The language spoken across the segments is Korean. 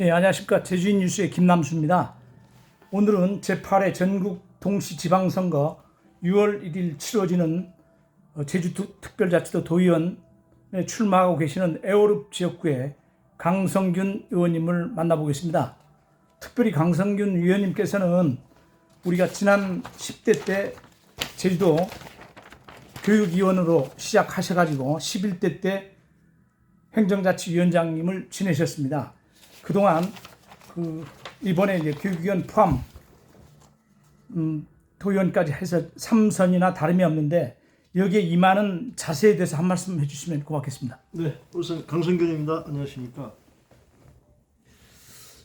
예, 안녕하십니까. 제주인 뉴스의 김남수입니다. 오늘은 제8회 전국 동시지방선거 6월 1일 치러지는 제주특별자치도 도의원에 출마하고 계시는 애월읍 지역구의 강성균 의원님을 만나보겠습니다. 특별히 강성균 의원님께서는 우리가 지난 10대 때 제주도 교육위원으로 시작하셔가지고 11대 때 행정자치위원장님을 지내셨습니다. 그동안 이번에 이제 교육위원 포함 도의원까지 해서 3선이나 다름이 없는데 여기에 임하는 자세에 대해서 한 말씀 해주시면 고맙겠습니다. 네, 우선 강성균입니다. 안녕하십니까.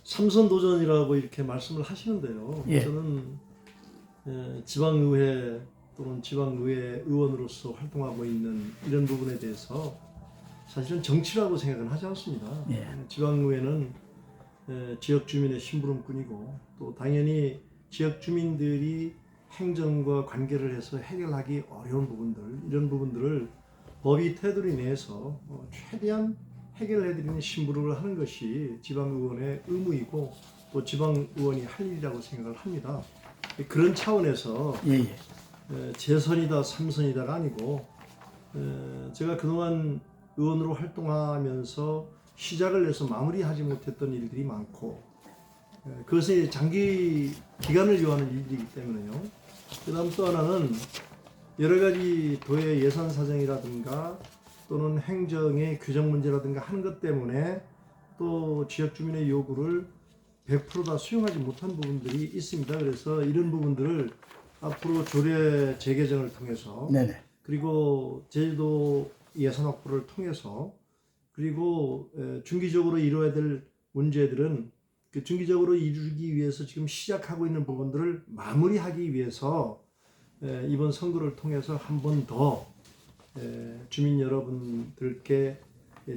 3선 도전이라고 이렇게 말씀을 하시는데요. 예. 저는 지방의회 또는 지방의회 의원으로서 활동하고 있는 이런 부분에 대해서 사실은 정치라고 생각은 하지 않습니다. 예. 지방의회는 지역 주민의 심부름꾼이고 또 당연히 지역 주민들이 행정과 관계를 해서 해결하기 어려운 부분들, 이런 부분들을 법이 테두리 내에서 최대한 해결해드리는 심부름을 하는 것이 지방의원의 의무이고 또 지방의원이 할 일이라고 생각을 합니다. 그런 차원에서 재선이다 3선이다가 아니고 제가 그동안 의원으로 활동하면서 시작을 해서 마무리하지 못했던 일들이 많고 그것이 장기 기간을 요하는 일이기 때문에요. 그 다음 또 하나는 여러 가지 도의 예산 사정이라든가 또는 행정의 규정 문제라든가 하는 것 때문에 또 지역 주민의 요구를 100% 다 수용하지 못한 부분들이 있습니다. 그래서 이런 부분들을 앞으로 조례 재개정을 통해서 그리고 제주도 예산 확보를 통해서 그리고 중기적으로 이루어야 될 문제들은 그 중기적으로 이루기 위해서 지금 시작하고 있는 부분들을 마무리하기 위해서 이번 선거를 통해서 한 번 더 주민 여러분들께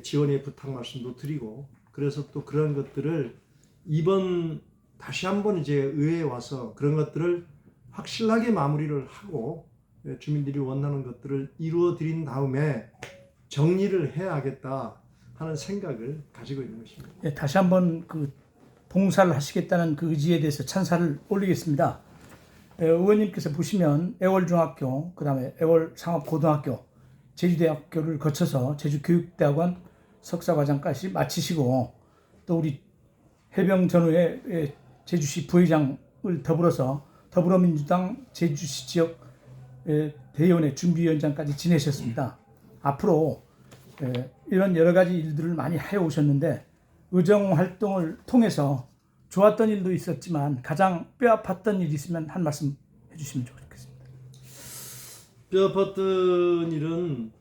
지원의 부탁 말씀도 드리고 그래서 또 그런 것들을 이번 다시 한번 이제 의회에 와서 그런 것들을 확실하게 마무리를 하고 주민들이 원하는 것들을 이루어 드린 다음에 정리를 해야겠다 하는 생각을 가지고 있는 것입니다. 예, 다시 한번 봉사를 하시겠다는 그 의지에 대해서 찬사를 올리겠습니다. 의원님께서 보시면 애월중학교, 그 다음에 애월상업고등학교, 제주대학교를 거쳐서 제주교육대학원 석사과정까지 마치시고 또 우리 해병전후회 제주시 부회장을 더불어서 더불어민주당 제주시 지역 대의원의 준비위원장까지 지내셨습니다. 앞으로 이런 여러 가지 일들을 많이 해오셨는데 의정 활동을 통해서 좋았던 일도 있었지만 가장 뼈아팠던 일이 있으면 한 말씀 해주시면 좋겠습니다. 뼈아팠던 일은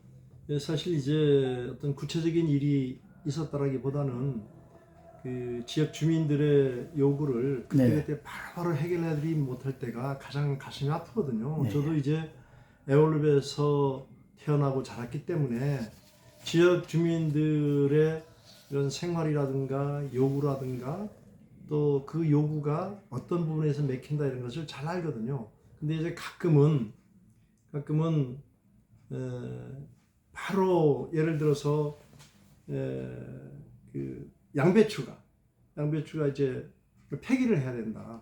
사실 이제 어떤 구체적인 일이 있었다라기보다는 그 지역 주민들의 요구를 그때 바로바로 해결해드리지 못할 때가 가장 가슴이 아프거든요. 저도 이제 애월읍에서 태어나고 자랐기 때문에 지역 주민들의 이런 생활이라든가 요구라든가 또 그 요구가 어떤 부분에서 맥힌다 이런 것을 잘 알거든요. 근데 이제 가끔은 바로 예를 들어서 그 양배추가 이제 폐기를 해야 된다.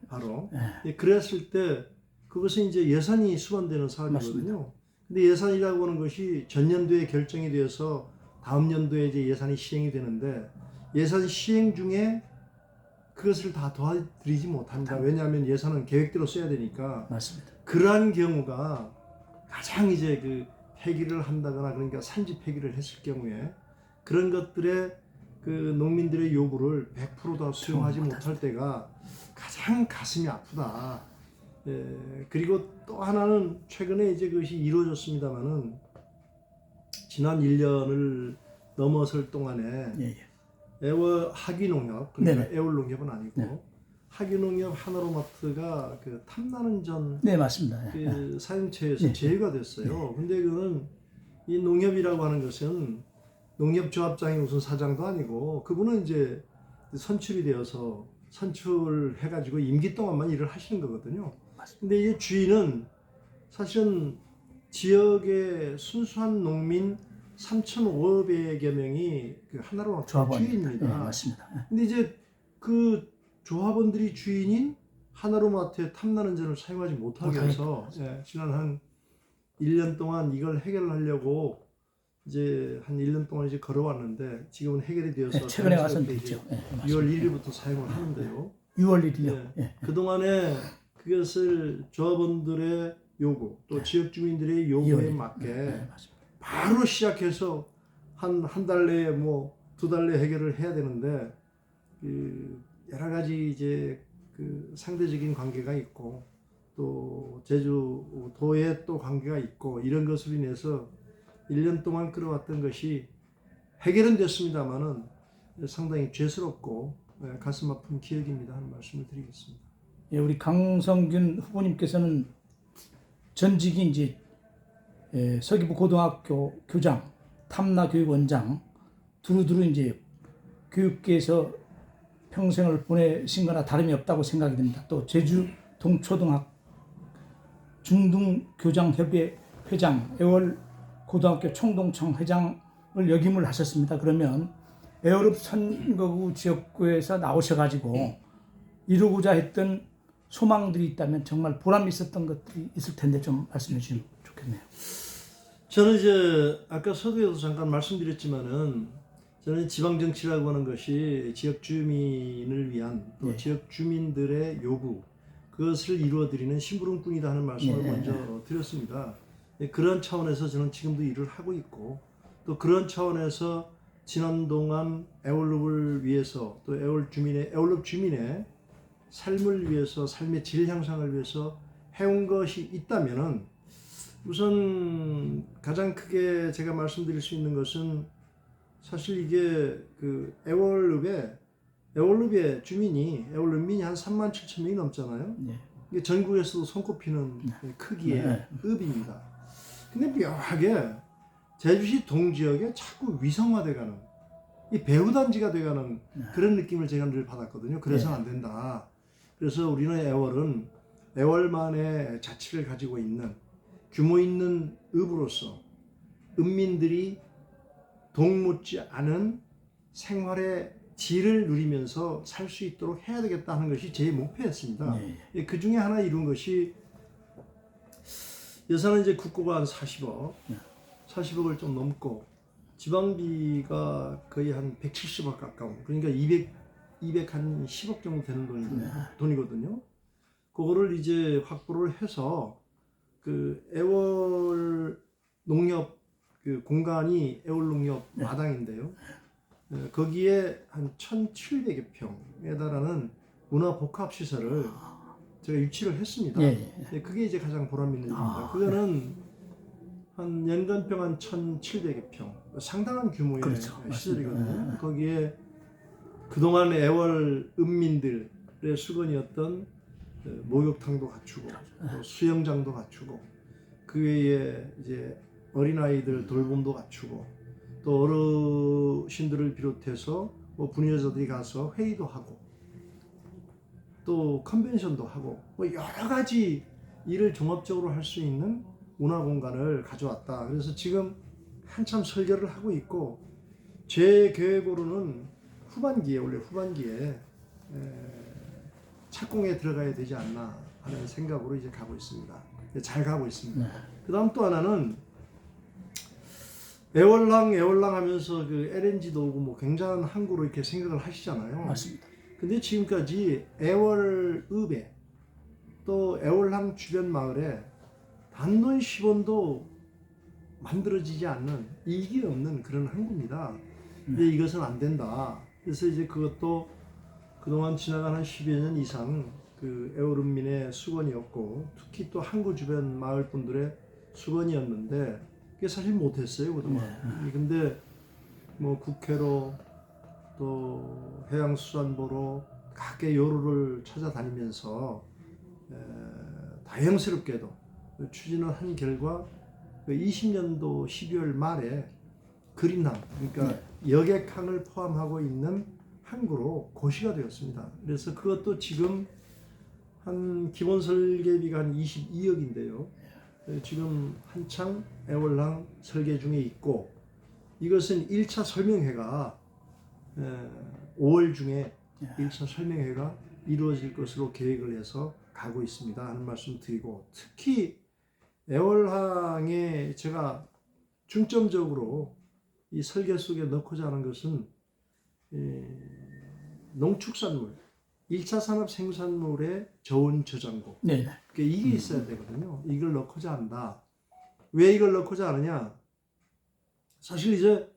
바로. 그랬을 때 그것은 이제 예산이 수반되는 사업이거든요. 근데 예산이라고 하는 것이 전년도에 결정이 되어서 다음 연도에 이제 예산이 시행이 되는데 예산 시행 중에 그것을 다 도와드리지 못합니다. 왜냐하면 예산은 계획대로 써야 되니까. 맞습니다. 그러한 경우가 가장 이제 그 폐기를 한다거나 그러니까 산지 폐기를 했을 경우에 그런 것들의 그 농민들의 요구를 100% 다 수용하지 못할 때가 가장 가슴이 아프다. 그리고 또 하나는 최근에 이제 그것이 이루어졌습니다만은 지난 1년을 넘어설 동안에 애월 하기농협, 그러니까 애월농협은 아니고 하기농협 하나로마트가 그 탐나는 전 맞습니다. 그 사용처에서 제외가 됐어요. 근데 그거는 이 농협이라고 하는 것은 농협조합장이 무슨 사장도 아니고 그분은 이제 선출이 되어서 선출해가지고 임기 동안만 일을 하시는 거거든요. 근데 이 주인은 사실은 지역의 순수한 농민 3,500여 명이 그 하나로마트 주인입니다. 네, 맞습니다. 근데 이제 그 조합원들이 주인인 하나로마트의 탐나는 전을 사용하지 못하게 해서 지난 한 1년 동안 이걸 해결하려고 이제 한 1년 동안 이제 걸어왔는데 지금은 해결이 되어서 최근에 와서 됐죠. 6월 1일부터 사용을 하는데요. 6월 1일이요. 그동안에 그것을 조합원들의 요구 또 지역 주민들의 요구에 맞게 바로 시작해서 한 달 내에 뭐 2달 내에 해결을 해야 되는데 그 여러 가지 이제 그 상대적인 관계가 있고 또 제주도에 또 관계가 있고 이런 것으로 인해서 1년 동안 끌어왔던 것이 해결은 됐습니다만은 상당히 죄스럽고 가슴 아픈 기억입니다 하는 말씀을 드리겠습니다. 예, 우리 강성균 후보님께서는 전직이 이제 서귀포 고등학교 교장, 탐나교육원장 두루두루 이제 교육계에서 평생을 보내신 거나 다름이 없다고 생각이 듭니다. 또 제주 동초등학 중등교장협의 회장, 애월 고등학교 총동청 회장을 역임을 하셨습니다. 그러면 애월읍 선거구 지역구에서 나오셔가지고 이루고자 했던 소망들이 있다면 정말 보람이 있었던 것들이 있을 텐데 좀 말씀해 주시면 좋겠네요. 저는 이제 아까 서두에도 잠깐 말씀드렸지만은 저는 지방 정치라고 하는 것이 지역 주민을 위한 또 지역 주민들의 요구 그것을 이루어드리는 심부름꾼이다 하는 말씀을 먼저 드렸습니다. 그런 차원에서 저는 지금도 일을 하고 있고 또 그런 차원에서 지난 동안 애월읍을 위해서 또 애월읍 주민의 삶을 위해서 삶의 질 향상을 위해서 해온 것이 있다면은 우선 가장 크게 제가 말씀드릴 수 있는 것은 사실 이게 그 애월읍의 주민이 애월읍민이 한 3만 7천 명이 넘잖아요. 이게 전국에서도 손꼽히는 크기의 읍입니다. 근데 묘하게 제주시 동지역에 자꾸 위성화돼가는 이 배후단지가 돼가는 그런 느낌을 제가 늘 받았거든요. 그래서는 안 된다. 그래서 우리는 애월은 애월만의 자치를 가지고 있는 규모 있는 읍으로서 읍민들이 동묻지 않은 생활의 질을 누리면서 살 수 있도록 해야 되겠다 하는 것이 제 목표였습니다. 그 중에 하나 이룬 것이 예산은 이제 국고가 한 40억을 좀 넘고 지방비가 거의 한 170억 가까운 그러니까 210억 정도 되는 돈이거든요. 그거를 이제 확보를 해서 그 애월 농협 그 공간이 애월 농협 마당인데요. 거기에 한 1,700여 평에 달하는 문화 복합 시설을 제가 유치를 했습니다. 그게 이제 가장 보람 있는 일입니다. 그거는 한 연간평 한 1,700여 평, 상당한 규모의 시설이거든요. 거기에 그동안 애월 읍민들의 수건이었던 목욕탕도 갖추고 또 수영장도 갖추고 그 외에 이제 어린아이들 돌봄도 갖추고 또 어르신들을 비롯해서 뭐 분여자들이 가서 회의도 하고 또 컨벤션도 하고 뭐 여러 가지 일을 종합적으로 할 수 있는 문화 공간을 가져왔다. 그래서 지금 한참 설계를 하고 있고 제 계획으로는 원래 후반기에 착공에 들어가야 되지 않나 하는 생각으로 이제 가고 있습니다. 잘 가고 있습니다. 그다음 또 하나는 애월랑 하면서 그 LNG도 오고 뭐 굉장한 항구로 이렇게 생각을 하시잖아요. 맞습니다. 근데 지금까지 애월읍에 또 애월항 주변 마을에 단돈 10원도 만들어지지 않는 이익이 없는 그런 항구입니다. 근데 이것은 안 된다. 그래서 이제 그것도 그동안 지나간 한 10여 년 이상 그 애월읍민의 수건이었고 특히 또 항구 주변 마을 분들의 수건이었는데 그게 사실 못했어요 그동안. 근데 뭐 국회로 또 해양수산부로 각계 요로를 찾아다니면서 다행스럽게도 추진을 한 결과 20년도 12월 말에 그린항 그러니까 여객항을 포함하고 있는 항구로 고시가 되었습니다. 그래서 그것도 지금 한 기본 설계비가 한 22억인데요. 지금 한창 애월항 설계 중에 있고 이것은 1차 설명회가 5월 중에 1차 설명회가 이루어질 것으로 계획을 해서 가고 있습니다 하는 말씀 드리고, 특히 애월항에 제가 중점적으로 이 설계 속에 넣고자 하는 것은 농축산물, 1차 산업 생산물의 저온 저장고, 네. 그러니까 이게 있어야 되거든요. 이걸 넣고자 한다. 왜 이걸 넣고자 하느냐? 사실 이제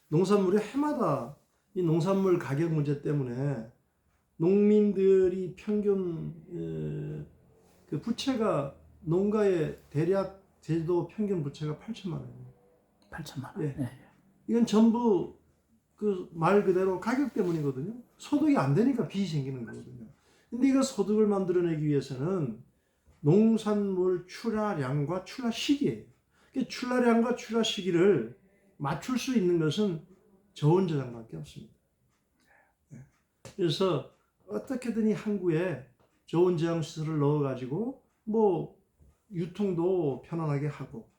농산물이 해마다 이 농산물 가격 문제 때문에 농민들이 평균 그 부채가, 농가의 대략 제주도 평균 부채가 8천만 원이에요. 8천만 원. 예. 네. 이건 전부 그 말 그대로 가격 때문이거든요. 소득이 안 되니까 빚이 생기는 거거든요. 근데 이거 소득을 만들어내기 위해서는 농산물 출하량과 출하 시기예요. 출하량과 출하 시기를 맞출 수 있는 것은 저온 저장밖에 없습니다. 그래서 어떻게든 이 항구에 저온 저장 시설을 넣어가지고 뭐 유통도 편안하게 하고,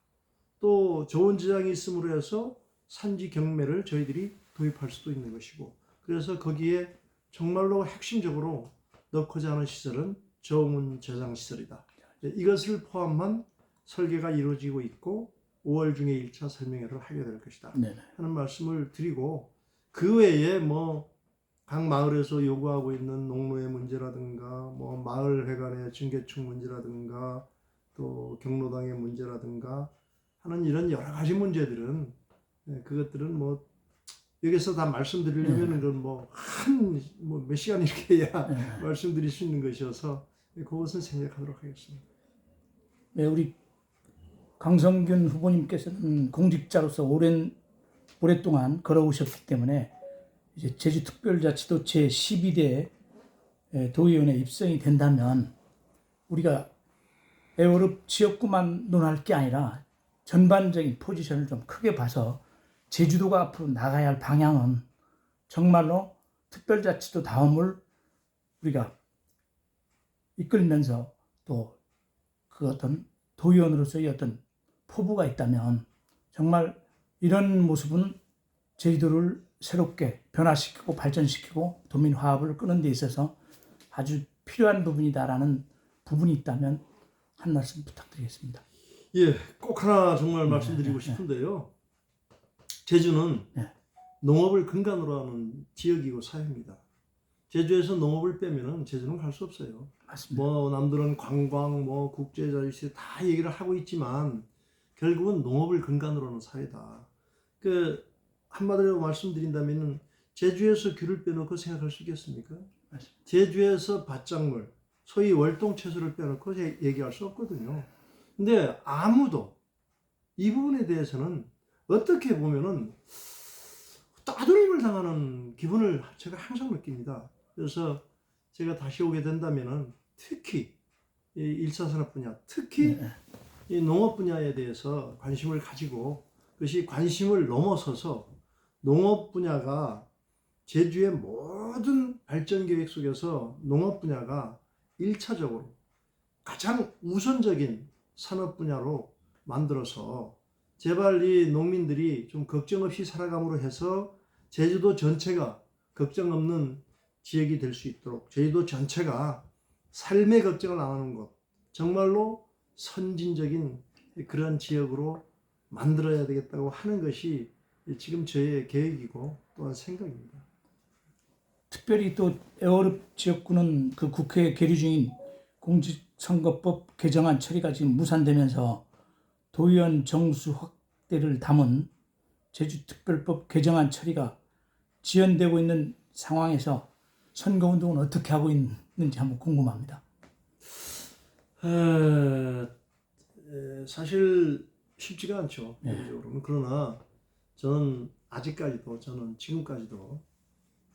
또 저온 저장이 있음으로 해서 산지 경매를 저희들이 도입할 수도 있는 것이고, 그래서 거기에 정말로 핵심적으로 넣고자 하는 시설은 저온 저장 시설이다. 이것을 포함한 설계가 이루어지고 있고 5월 중에 1차 설명회를 하게 될 것이다 하는 말씀을 드리고, 그 외에 뭐 각 마을에서 요구하고 있는 농로의 문제라든가, 뭐 마을회관의 증개축 문제라든가, 또 경로당의 문제라든가 하는 이런 여러 가지 문제들은, 그것들은 뭐 여기서 다 말씀드리려면 그건 뭐 몇 시간 이렇게 해야 말씀드릴 수 있는 것이어서 그것은 생략하도록 하겠습니다. 네, 우리 강성균 후보님께서는 공직자로서 오랫동안 걸어오셨기 때문에 이제 제주특별자치도 제12대 도의원에 입성이 된다면 우리가 애월읍 지역구만 논할 게 아니라 전반적인 포지션을 좀 크게 봐서 제주도가 앞으로 나가야 할 방향은 정말로 특별자치도 다음을 우리가 이끌면서 또 그 어떤 도의원으로서의 어떤 포부가 있다면 정말 이런 모습은 제주도를 새롭게 변화시키고 발전시키고 도민 화합을 끄는 데 있어서 아주 필요한 부분이다라는 부분이 있다면 한 말씀 부탁드리겠습니다. 예, 꼭 하나 정말 말씀드리고 싶은데요. 제주는 농업을 근간으로 하는 지역이고 사회입니다. 제주에서 농업을 빼면은 제주는 갈 수 없어요. 맞습니다. 뭐 남들은 관광, 뭐 국제자유시 다 얘기를 하고 있지만 결국은 농업을 근간으로 하는 사회다. 그 한마디로 말씀드린다면은 제주에서 귤을 빼놓고 생각할 수 있겠습니까? 맞습니다. 제주에서 밭작물, 소위 월동 채소를 빼놓고 얘기할 수 없거든요. 근데 아무도 이 부분에 대해서는 어떻게 보면은 따돌림을 당하는 기분을 제가 항상 느낍니다. 그래서 제가 다시 오게 된다면은 특히 이 1차 산업 분야, 특히 이 농업 분야에 대해서 관심을 가지고, 그것이 관심을 넘어서서 농업 분야가 제주의 모든 발전 계획 속에서 농업 분야가 1차적으로 가장 우선적인 산업 분야로 만들어서 제발 이 농민들이 좀 걱정 없이 살아감으로 해서 제주도 전체가 걱정 없는 지역이 될 수 있도록, 제주도 전체가 삶의 걱정을 안 하는 곳, 정말로 선진적인 그런 지역으로 만들어야 되겠다고 하는 것이 지금 저의 계획이고 또한 생각입니다. 특별히 또 애월읍 지역구는 그 국회에 계류 중인 공직선거법 개정안 처리가 지금 무산되면서 도의원 정수 확대를 담은 제주특별법 개정안 처리가 지연되고 있는 상황에서 선거운동은 어떻게 하고 있는지 한번 궁금합니다. 사실 쉽지가 않죠. 개인적으로는. 그러나 저는 아직까지도, 저는 지금까지도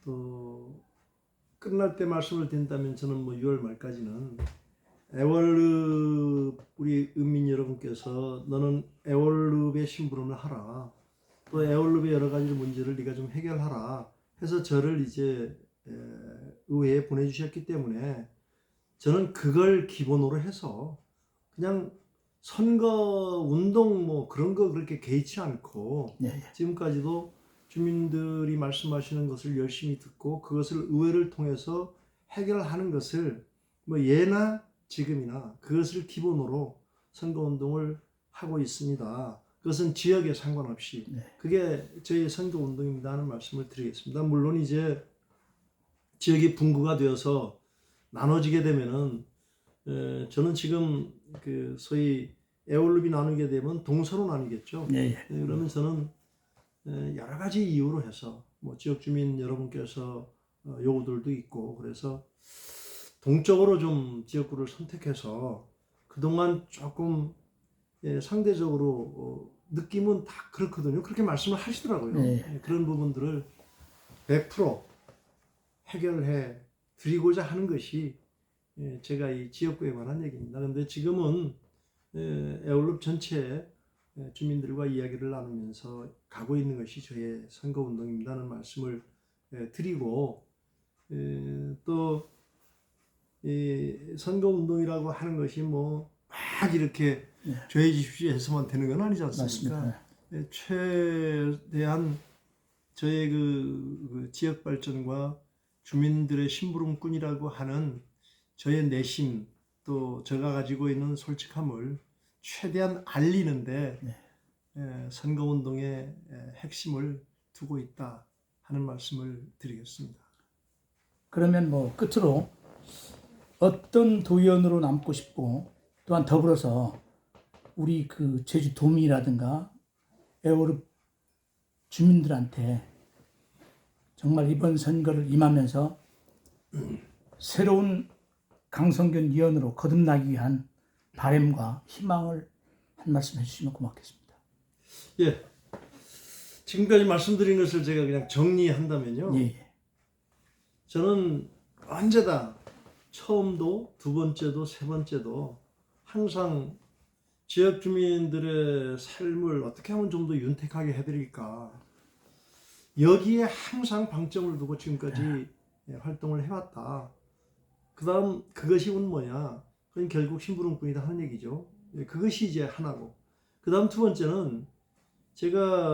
또 끝날 때 말씀을 드린다면 저는 뭐 6월 말까지는 애월읍 우리 은민 여러분께서 너는 애월읍의 심부름을 하라, 또 애월읍의 여러 가지 문제를 네가 좀 해결하라 해서 저를 이제 의회에 보내주셨기 때문에 저는 그걸 기본으로 해서 그냥 선거 운동 뭐 그런 거 그렇게 개의치 않고 예, 예. 지금까지도 주민들이 말씀하시는 것을 열심히 듣고 그것을 의회를 통해서 해결하는 것을 뭐 예나 지금이나 그것을 기본으로 선거 운동을 하고 있습니다. 그것은 지역에 상관없이 네. 그게 저희의 선거 운동입니다 하는 말씀을 드리겠습니다. 물론 이제 지역이 분구가 되어서 나눠지게 되면은 저는 지금 그 소위 에올룹이 나누게 되면 동서로 나뉘겠죠. 예, 예. 그러면 저는 여러 가지 이유로 해서 뭐 지역 주민 여러분께서 요구들도 있고 그래서 동쪽으로 좀 지역구를 선택해서 그동안 조금 상대적으로 느낌은 다 그렇거든요. 그렇게 말씀을 하시더라고요. 네. 그런 부분들을 100% 해결해 드리고자 하는 것이 제가 이 지역구에 관한 얘기입니다. 그런데 지금은 에올룹 전체 주민들과 이야기를 나누면서 가고 있는 것이 저의 선거운동입니다는 말씀을 드리고 또 선거운동이라고 하는 것이 뭐 막 이렇게 조해지십시오 해서만 되는 건 아니지 않습니까? 맞습니다. 최대한 저의 그 지역 발전과 주민들의 심부름꾼이라고 하는 저의 내심 또 제가 가지고 있는 솔직함을 최대한 알리는데 선거운동의 핵심을 두고 있다 하는 말씀을 드리겠습니다. 그러면 뭐 끝으로 어떤 도의원으로 남고 싶고 또한 더불어서 우리 그 제주 도민이라든가 에어룹 주민들한테 정말 이번 선거를 임하면서 새로운 강성균 의원으로 거듭나기 위한 바람과 희망을 한 말씀 해주시면 고맙겠습니다. 예, 지금까지 말씀드린 것을 제가 그냥 정리한다면요. 예. 저는 언제다 처음도 두 번째도 세 번째도 항상 지역 주민들의 삶을 어떻게 하면 좀 더 윤택하게 해드릴까 여기에 항상 방점을 두고 지금까지 활동을 해왔다. 그 다음 그것이 뭐냐? 그건 결국 심부름꾼이다 하는 얘기죠. 그것이 이제 하나고 그 다음 두 번째는 제가